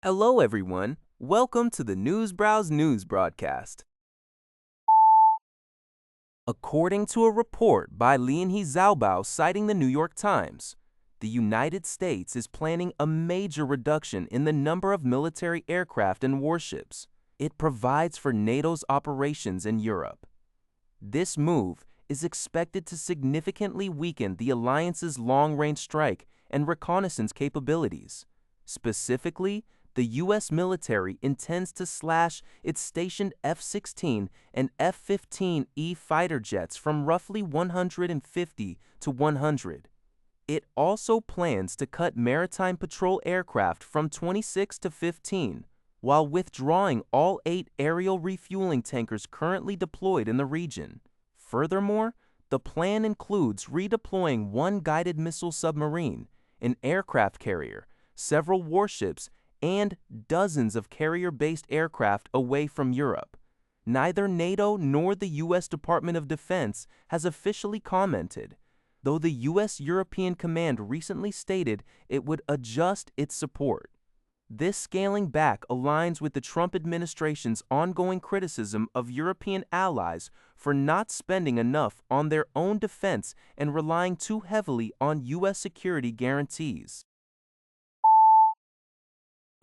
Hello, everyone. Welcome to the Newsbrowse News broadcast. According to a report by Lianhe Zhaobao citing the New York Times, the United States is planning a major reduction in the number of military aircraft and warships it provides for NATO's operations in Europe. This move is expected to significantly weaken the alliance's long-range strike and reconnaissance capabilities. Specifically, the U.S. military intends to slash its stationed F-16 and F-15E fighter jets from roughly 150 to 100. It also plans to cut maritime patrol aircraft from 26 to 15, while withdrawing all 8 aerial refueling tankers currently deployed in the region. Furthermore, the plan includes redeploying 1 guided missile submarine, an aircraft carrier, several warships, and dozens of carrier-based aircraft away from Europe. Neither NATO nor the U.S. Department of Defense has officially commented, though the U.S. European Command recently stated it would adjust its support. This scaling back aligns with the Trump administration's ongoing criticism of European allies for not spending enough on their own defense and relying too heavily on U.S. security guarantees.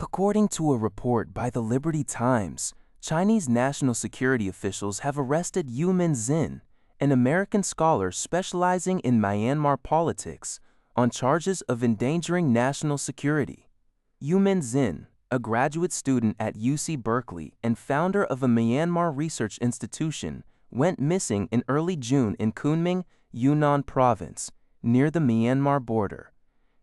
According to a report by the Liberty Times, Chinese national security officials have arrested Yumin Xin, an American scholar specializing in Myanmar politics, on charges of endangering national security. Yumin Xin, a graduate student at UC Berkeley and founder of a Myanmar research institution, went missing in early June in Kunming, Yunnan Province, near the Myanmar border.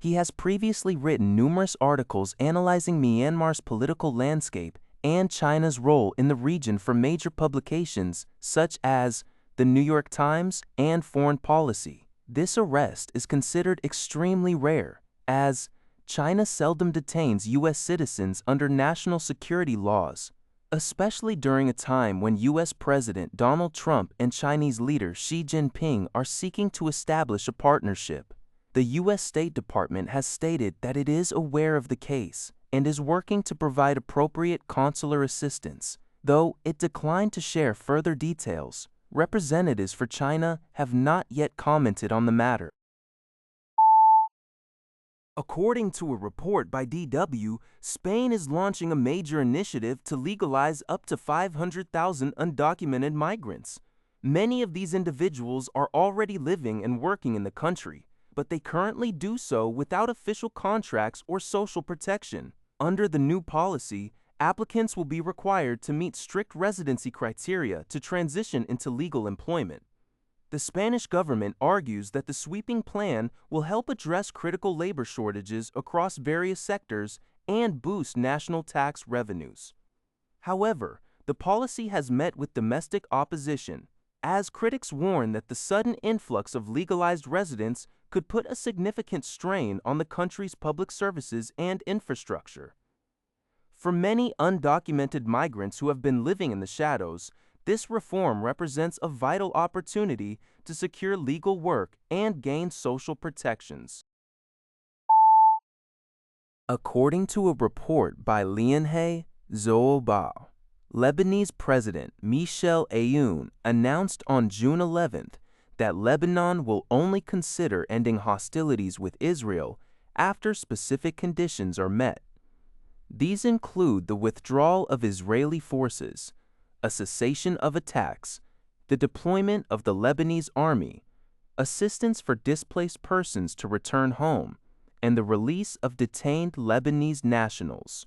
He has previously written numerous articles analyzing Myanmar's political landscape and China's role in the region for major publications such as The New York Times and Foreign Policy. This arrest is considered extremely rare, as China seldom detains U.S. citizens under national security laws, especially during a time when U.S. President Donald Trump and Chinese leader Xi Jinping are seeking to establish a partnership. The U.S. State Department has stated that it is aware of the case and is working to provide appropriate consular assistance. Though it declined to share further details, representatives for China have not yet commented on the matter. According to a report by DW, Spain is launching a major initiative to legalize up to 500,000 undocumented migrants. Many of these individuals are already living and working in the country, but they currently do so without official contracts or social protection. Under the new policy, applicants will be required to meet strict residency criteria to transition into legal employment. The Spanish government argues that the sweeping plan will help address critical labor shortages across various sectors and boost national tax revenues. However, the policy has met with domestic opposition, as critics warn that the sudden influx of legalized residents could put a significant strain on the country's public services and infrastructure. For many undocumented migrants who have been living in the shadows, this reform represents a vital opportunity to secure legal work and gain social protections. According to a report by Lianhe Zhaobao, Lebanese President Michel Aoun announced on June 11th that Lebanon will only consider ending hostilities with Israel after specific conditions are met. These include the withdrawal of Israeli forces, a cessation of attacks, the deployment of the Lebanese army, assistance for displaced persons to return home, and the release of detained Lebanese nationals.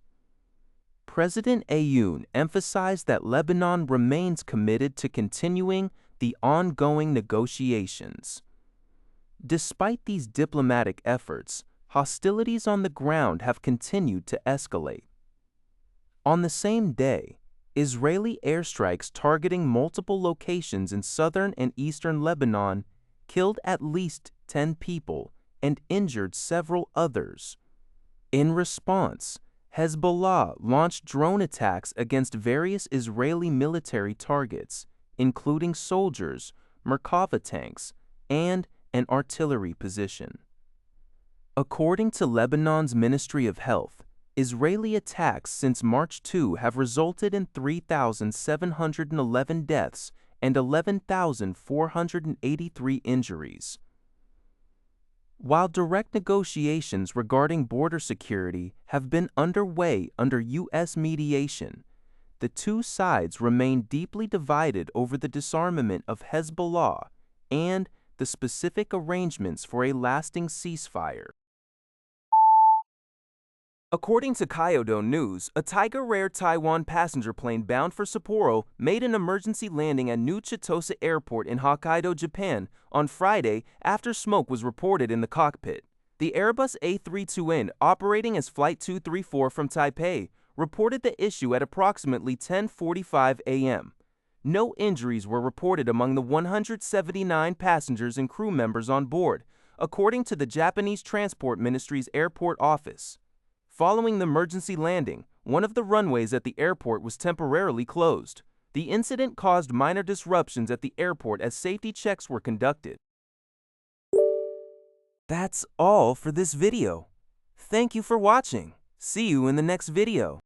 President Aoun emphasized that Lebanon remains committed to continuing the ongoing negotiations. Despite these diplomatic efforts, hostilities on the ground have continued to escalate. On the same day, Israeli airstrikes targeting multiple locations in southern and eastern Lebanon killed at least 10 people and injured several others. In response, Hezbollah launched drone attacks against various Israeli military targets, including soldiers, Merkava tanks, and an artillery position. According to Lebanon's Ministry of Health, Israeli attacks since March 2 have resulted in 3,711 deaths and 11,483 injuries. While direct negotiations regarding border security have been underway under U.S. mediation, the two sides remain deeply divided over the disarmament of Hezbollah and the specific arrangements for a lasting ceasefire. According to Hokkaido News, a Tigerair Taiwan passenger plane bound for Sapporo made an emergency landing at New Chitose Airport in Hokkaido, Japan, on Friday after smoke was reported in the cockpit. The Airbus A32N, operating as Flight 234 from Taipei, reported the issue at approximately 10:45 a.m. No injuries were reported among the 179 passengers and crew members on board, according to the Japanese Transport Ministry's airport office. Following the emergency landing, one of the runways at the airport was temporarily closed. The incident caused minor disruptions at the airport as safety checks were conducted. That's all for this video. Thank you for watching. See you in the next video.